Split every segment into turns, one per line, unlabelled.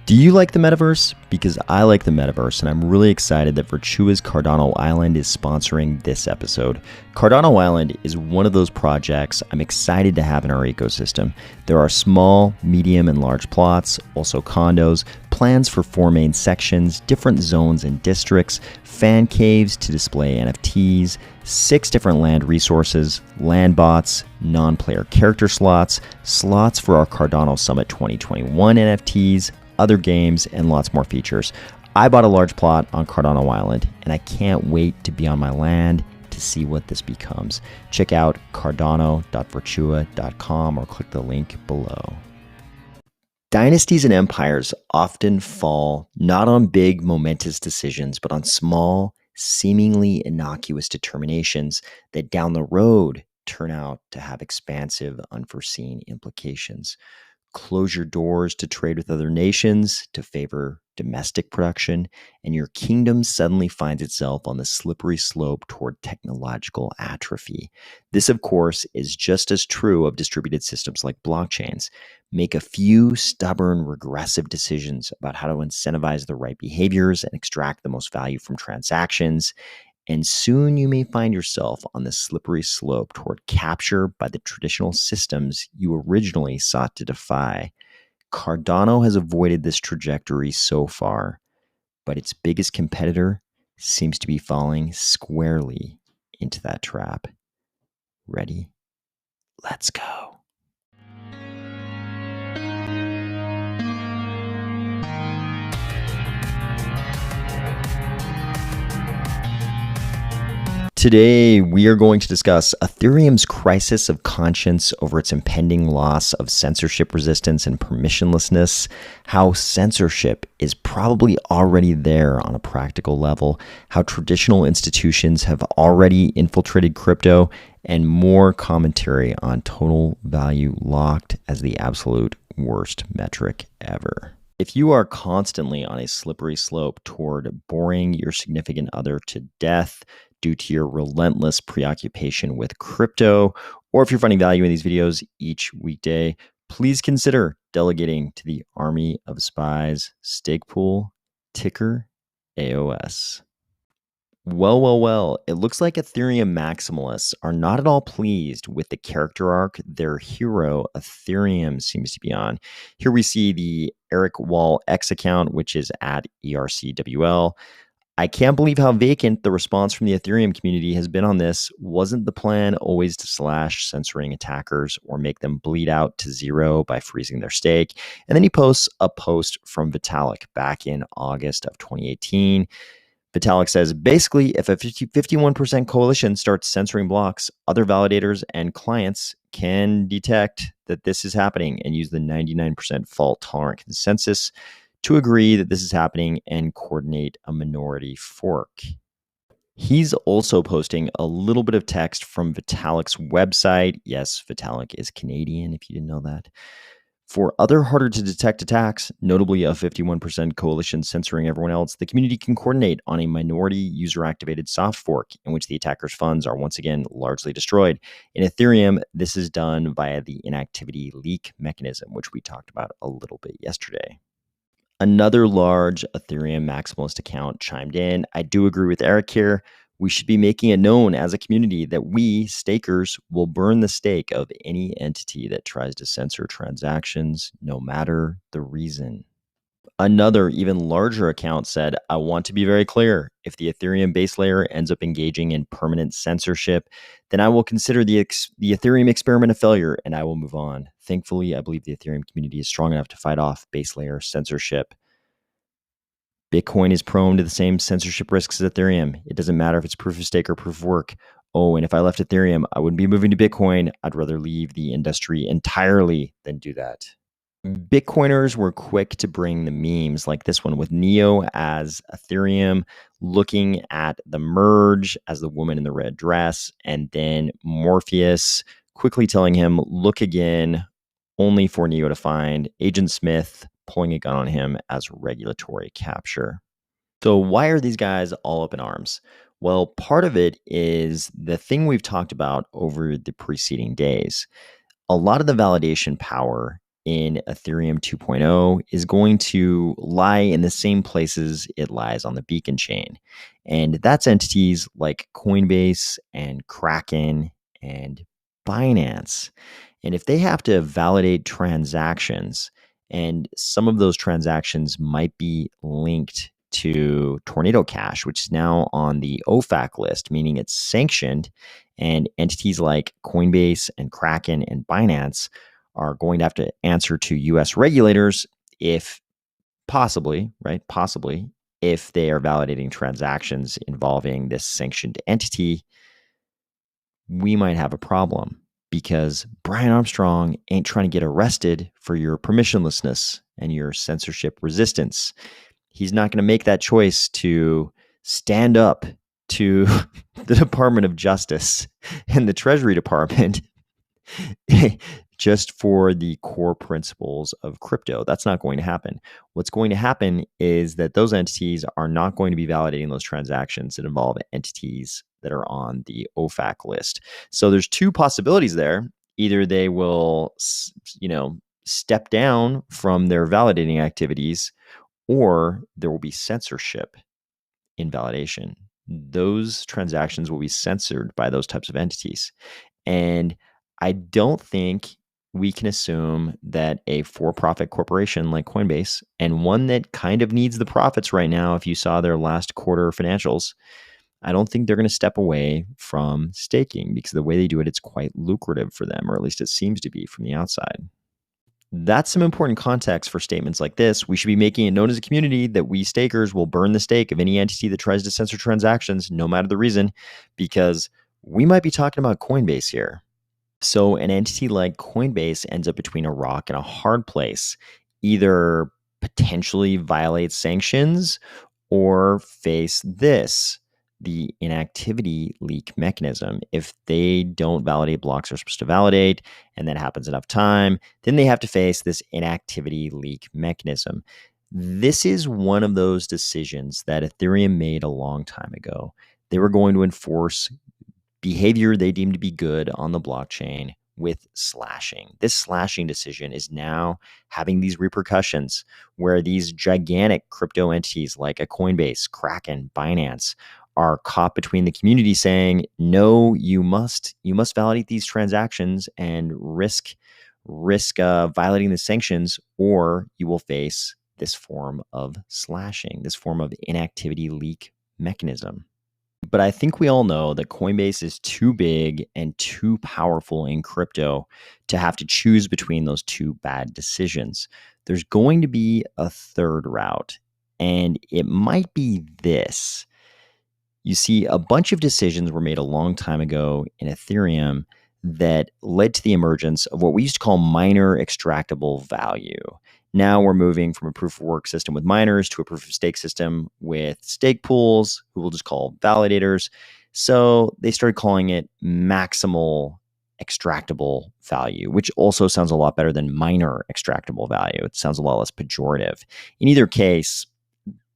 Do you like the metaverse? Because I like the metaverse, and I'm really excited that Virtua's Cardano Island is sponsoring this episode. Cardano Island is one of those projects I'm excited to have in our ecosystem. There are small, medium, and large plots, also condos, plans for 4 main sections, different zones and districts, fan caves to display NFTs, 6 different land resources, land bots, non-player character slots, slots for our Cardano Summit 2021 NFTs, other games, and lots more features. I bought a large plot on Cardano Island, and I can't wait to be on my land to see what this becomes. Check out cardano.virtua.com or click the link below. Dynasties and empires often fall not on big, momentous decisions, but on small, seemingly innocuous determinations that down the road turn out to have expansive, unforeseen implications. Close your doors to trade with other nations to favor domestic production, and your kingdom suddenly finds itself on the slippery slope toward technological atrophy. This, of course, is just as true of distributed systems like blockchains. Make a few stubborn, regressive decisions about how to incentivize the right behaviors and extract the most value from transactions, and soon you may find yourself on the slippery slope toward capture by the traditional systems you originally sought to defy. Cardano has avoided this trajectory so far, but its biggest competitor seems to be falling squarely into that trap. Ready? Let's go. Today, we are going to discuss Ethereum's crisis of conscience over its impending loss of censorship resistance and permissionlessness, how censorship is probably already there on a practical level, how traditional institutions have already infiltrated crypto, and more commentary on total value locked as the absolute worst metric ever. If you are constantly on a slippery slope toward boring your significant other to death due to your relentless preoccupation with crypto, or if you're finding value in these videos each weekday, please consider delegating to the Army of Spies stake pool, ticker AOS. Well, it looks like Ethereum maximalists are not at all pleased with the character arc their hero Ethereum seems to be on. Here we see the Eric Wall X account, which is at ERCWL. I can't believe how vacant the response from the Ethereum community has been on this. Wasn't the plan always to slash censoring attackers or make them bleed out to zero by freezing their stake? And then he posts a post from Vitalik back in August of 2018. Vitalik says, basically, if a 51% coalition starts censoring blocks, other validators and clients can detect that this is happening and use the 99% fault-tolerant consensus to agree that this is happening and coordinate a minority fork. He's also posting a little bit of text from Vitalik's website. Yes, Vitalik is Canadian, if you didn't know that. For other harder to detect attacks, notably a 51% coalition censoring everyone else, the community can coordinate on a minority user-activated soft fork in which the attacker's funds are once again largely destroyed. In Ethereum, this is done via the inactivity leak mechanism, which we talked about a little bit yesterday. Another large Ethereum maximalist account chimed in. I do agree with Eric here. We should be making it known as a community that we, stakers, will burn the stake of any entity that tries to censor transactions, no matter the reason. Another, even larger account said, I want to be very clear. If the Ethereum base layer ends up engaging in permanent censorship, then I will consider the Ethereum experiment a failure and I will move on. Thankfully, I believe the Ethereum community is strong enough to fight off base layer censorship. Bitcoin is prone to the same censorship risks as Ethereum. It doesn't matter if it's proof of stake or proof of work. Oh, and if I left Ethereum, I wouldn't be moving to Bitcoin. I'd rather leave the industry entirely than do that. Bitcoiners were quick to bring the memes like this one with Neo as Ethereum, looking at the merge as the woman in the red dress, and then Morpheus quickly telling him, look again, only for Neo to find Agent Smith pulling a gun on him as regulatory capture. So why are these guys all up in arms? Well, part of it is the thing we've talked about over the preceding days. A lot of the validation power in Ethereum 2.0 is going to lie in the same places it lies on the beacon chain. And that's entities like Coinbase and Kraken and Binance. And if they have to validate transactions, and some of those transactions might be linked to Tornado Cash, which is now on the OFAC list, meaning it's sanctioned, and entities like Coinbase and Kraken and Binance are going to have to answer to US regulators if possibly, right? Possibly, if they are validating transactions involving this sanctioned entity, we might have a problem because Brian Armstrong ain't trying to get arrested for your permissionlessness and your censorship resistance. He's not going to make that choice to stand up to the Department of Justice and the Treasury Department just for the core principles of crypto. That's not going to happen. What's going to happen is that those entities are not going to be validating those transactions that involve entities that are on the OFAC list. So there's two possibilities there. Either they will, step down from their validating activities, or there will be censorship in validation. Those transactions will be censored by those types of entities. And I don't think we can assume that a for-profit corporation like Coinbase, and one that kind of needs the profits right now, if you saw their last quarter financials, I don't think they're going to step away from staking, because the way they do it, it's quite lucrative for them, or at least it seems to be from the outside. That's some important context for statements like this. We should be making it known as a community that we stakers will burn the stake of any entity that tries to censor transactions, no matter the reason, because we might be talking about Coinbase here. So an entity like Coinbase ends up between a rock and a hard place, either potentially violate sanctions or face this, the inactivity leak mechanism. If they don't validate blocks they're supposed to validate, and that happens enough time, then they have to face this inactivity leak mechanism. This is one of those decisions that Ethereum made a long time ago. They were going to enforce behavior they deemed to be good on the blockchain with slashing. This slashing decision is now having these repercussions where these gigantic crypto entities like a Coinbase, Kraken, Binance are caught between the community saying, no, you must validate these transactions and risk violating the sanctions, or you will face this form of slashing, this form of inactivity leak mechanism. But I think we all know that Coinbase is too big and too powerful in crypto to have to choose between those two bad decisions. There's going to be a third route, and it might be this. You see, a bunch of decisions were made a long time ago in Ethereum that led to the emergence of what we used to call miner extractable value. Now we're moving from a proof of work system with miners to a proof of stake system with stake pools, who we'll just call validators. So they started calling it maximal extractable value, which also sounds a lot better than miner extractable value. It sounds a lot less pejorative. In either case,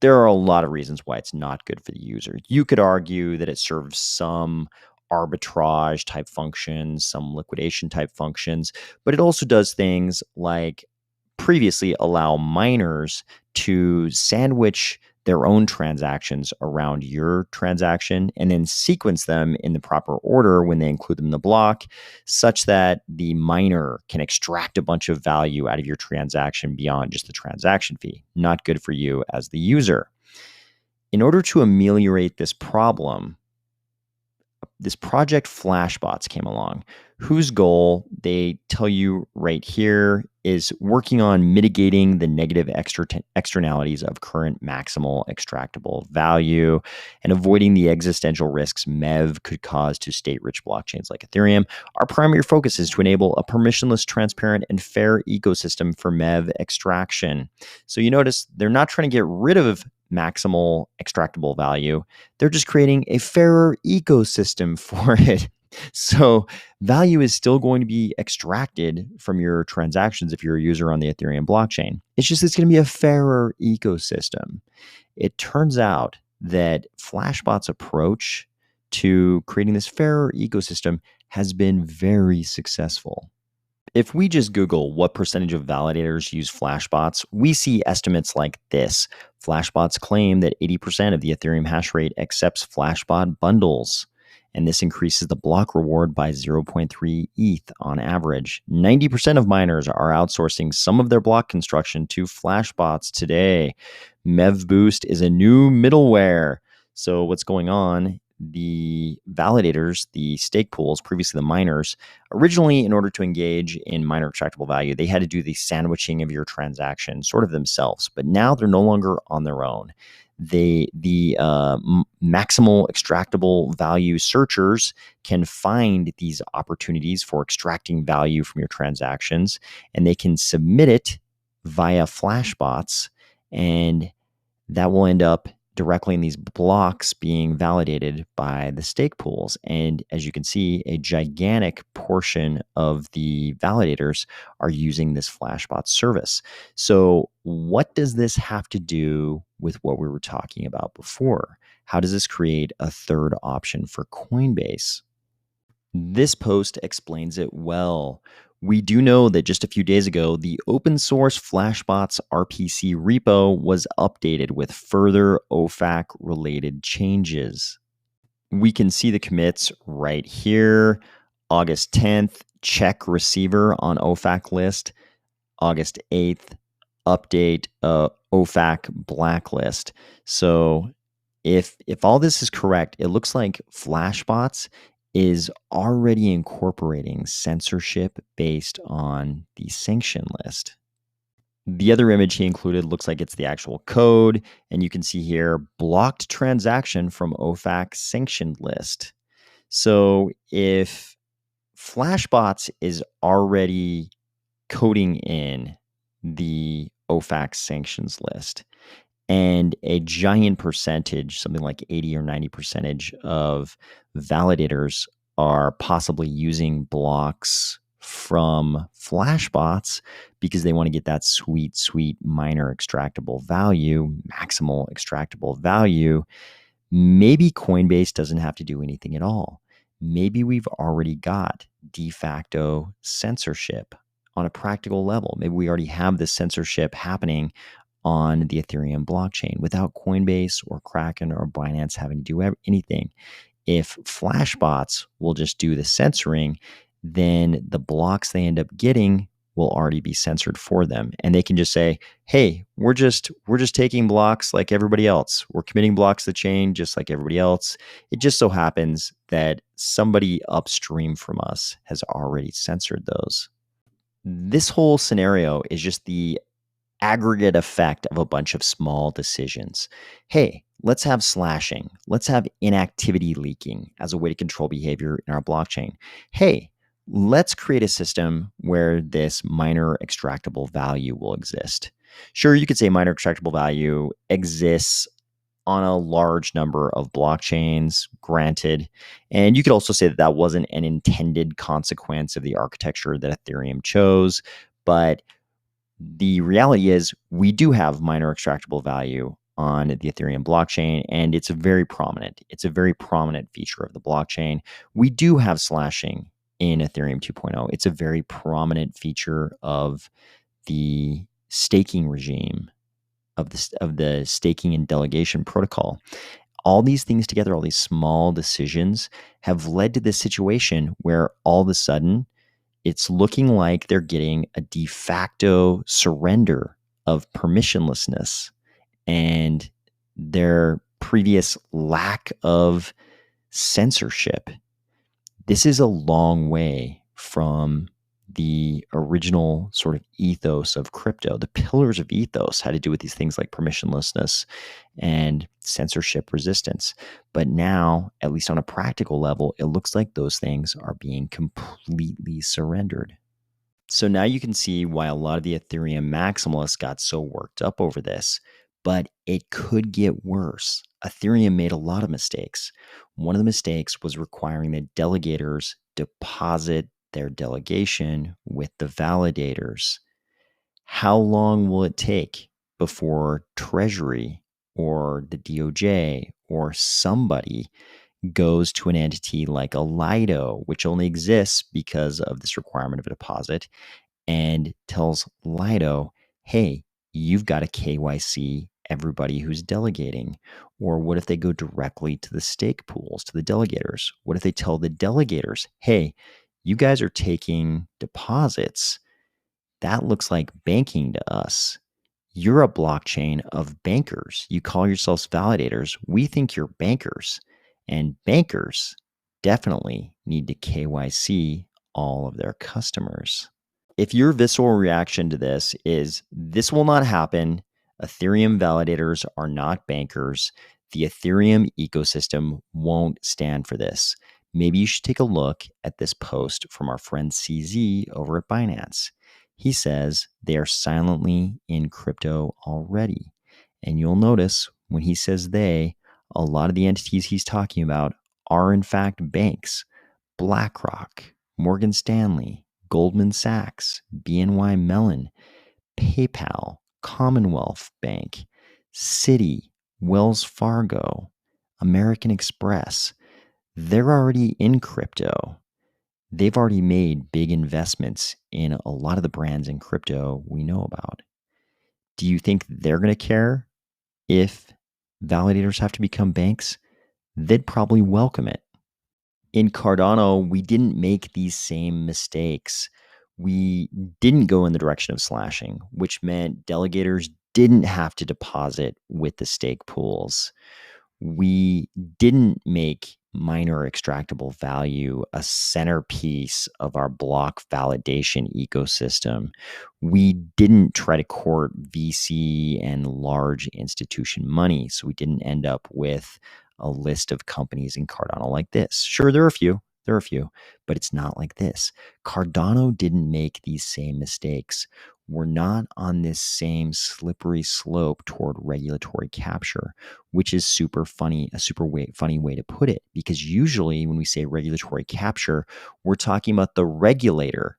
there are a lot of reasons why it's not good for the user. You could argue that it serves some arbitrage type functions, some liquidation type functions, but it also does things like previously allow miners to sandwich their own transactions around your transaction and then sequence them in the proper order when they include them in the block, such that the miner can extract a bunch of value out of your transaction beyond just the transaction fee. Not good for you as the user. In order to ameliorate this problem, this project Flashbots came along, whose goal, they tell you right here, is working on mitigating the negative externalities of current maximal extractable value and avoiding the existential risks MEV could cause to state-rich blockchains like Ethereum. Our primary focus is to enable a permissionless, transparent, and fair ecosystem for MEV extraction. So you notice they're not trying to get rid of maximal extractable value. They're just creating a fairer ecosystem for it. So value is still going to be extracted from your transactions if you're a user on the Ethereum blockchain. It's just it's going to be a fairer ecosystem. It turns out that Flashbot's approach to creating this fairer ecosystem has been very successful. If we just Google what percentage of validators use Flashbots, we see estimates like this. Flashbots claim that 80% of the Ethereum hash rate accepts Flashbot bundles, and this increases the block reward by 0.3 ETH on average. 90% of miners are outsourcing some of their block construction to Flashbots today. MEVBoost is a new middleware. So what's going on? The validators, the stake pools, previously the miners, originally, in order to engage in miner extractable value, they had to do the sandwiching of your transaction sort of themselves, but now they're no longer on their own. The maximal extractable value searchers can find these opportunities for extracting value from your transactions, and they can submit it via Flashbots, and that will end up directly in these blocks being validated by the stake pools. And as you can see, a gigantic portion of the validators are using this Flashbot service. So what does this have to do with what we were talking about before? How does this create a third option for Coinbase? This post explains it well. We do know that just a few days ago, the open source Flashbots RPC repo was updated with further OFAC related changes. We can see the commits right here. August 10th, check receiver on OFAC list. August 8th, update OFAC blacklist. So if all this is correct, it looks like Flashbots is already incorporating censorship based on the sanction list. The other image he included looks like it's the actual code, and you can see here blocked transaction from OFAC sanctioned list. So if Flashbots is already coding in the OFAC sanctions list, and a giant percentage, something like 80 or 90% of validators are possibly using blocks from Flashbots because they want to get that sweet, sweet miner extractable value, maximal extractable value. Maybe Coinbase doesn't have to do anything at all. Maybe we've already got de facto censorship on a practical level. Maybe we already have this censorship happening on the Ethereum blockchain without Coinbase or Kraken or Binance having to do anything. If Flashbots will just do the censoring, then the blocks they end up getting will already be censored for them, and they can just say, hey, we're just taking blocks like everybody else. We're committing blocks to the chain just like everybody else. It just so happens that somebody upstream from us has already censored those. This whole scenario is just the aggregate effect of a bunch of small decisions. Hey, let's have slashing. Let's have inactivity leaking as a way to control behavior in our blockchain. Hey, let's create a system where this miner extractable value will exist. Sure, you could say miner extractable value exists on a large number of blockchains, granted. And you could also say that that wasn't an intended consequence of the architecture that Ethereum chose. But the reality is we do have miner extractable value on the Ethereum blockchain, and it's very prominent. It's a very prominent feature of the blockchain. We do have slashing in Ethereum 2.0. It's a very prominent feature of the staking regime, of the staking and delegation protocol. All these things together, all these small decisions have led to this situation where all of a sudden it's looking like they're getting a de facto surrender of permissionlessness and their previous lack of censorship. This is a long way from the original sort of ethos of crypto. The pillars of ethos had to do with these things like permissionlessness and censorship resistance. But now, at least on a practical level, it looks like those things are being completely surrendered. So now you can see why a lot of the Ethereum maximalists got so worked up over this. But it could get worse. Ethereum made a lot of mistakes. One of the mistakes was requiring the delegators deposit their delegation with the validators. How long will it take before Treasury or the DOJ or somebody goes to an entity like a Lido, which only exists because of this requirement of a deposit, and tells Lido, hey, you've got to KYC everybody who's delegating. Or what if they go directly to the stake pools, to the delegators? What if they tell the delegators, hey, you guys are taking deposits? That looks like banking to us. You're a blockchain of bankers. You call yourselves validators. We think you're bankers. And bankers definitely need to KYC all of their customers. If your visceral reaction to this will not happen. Ethereum validators are not bankers. The Ethereum ecosystem won't stand for this. Maybe you should take a look at this post from our friend CZ over at Binance. He says they are silently in crypto already. And you'll notice when he says they, a lot of the entities he's talking about are in fact banks. BlackRock, Morgan Stanley, Goldman Sachs, BNY Mellon, PayPal, Commonwealth Bank, Citi, Wells Fargo, American Express. They're already in crypto. They've already made big investments in a lot of the brands in crypto we know about. Do you think they're going to care if validators have to become banks? They'd probably welcome it. In Cardano, we didn't make these same mistakes. We didn't go in the direction of slashing, which meant delegators didn't have to deposit with the stake pools. We didn't make miner extractable value a centerpiece of our block validation ecosystem. We didn't try to court VC and large institution money, so we didn't end up with a list of companies in Cardano like this. Sure, there are a few, but it's not like this. Cardano didn't make these same mistakes. We're not on this same slippery slope toward regulatory capture, which is funny way to put it. Because usually when we say regulatory capture, we're talking about the regulator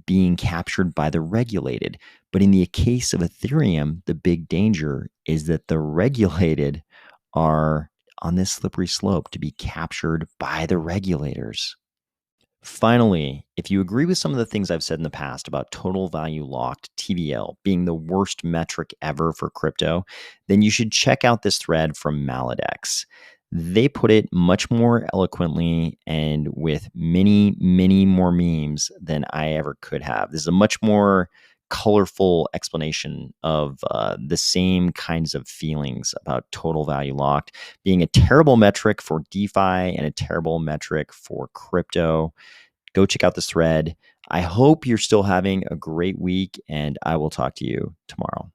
being captured by the regulated. But in the case of Ethereum, the big danger is that the regulated are on this slippery slope to be captured by the regulators. Finally, if you agree with some of the things I've said in the past about total value locked, TVL, being the worst metric ever for crypto, then you should check out this thread from Maladex. They put it much more eloquently and with many, many more memes than I ever could have. This is a much more colorful explanation of the same kinds of feelings about total value locked being a terrible metric for DeFi and a terrible metric for crypto. Go check out this thread. I hope you're still having a great week, and I will talk to you tomorrow.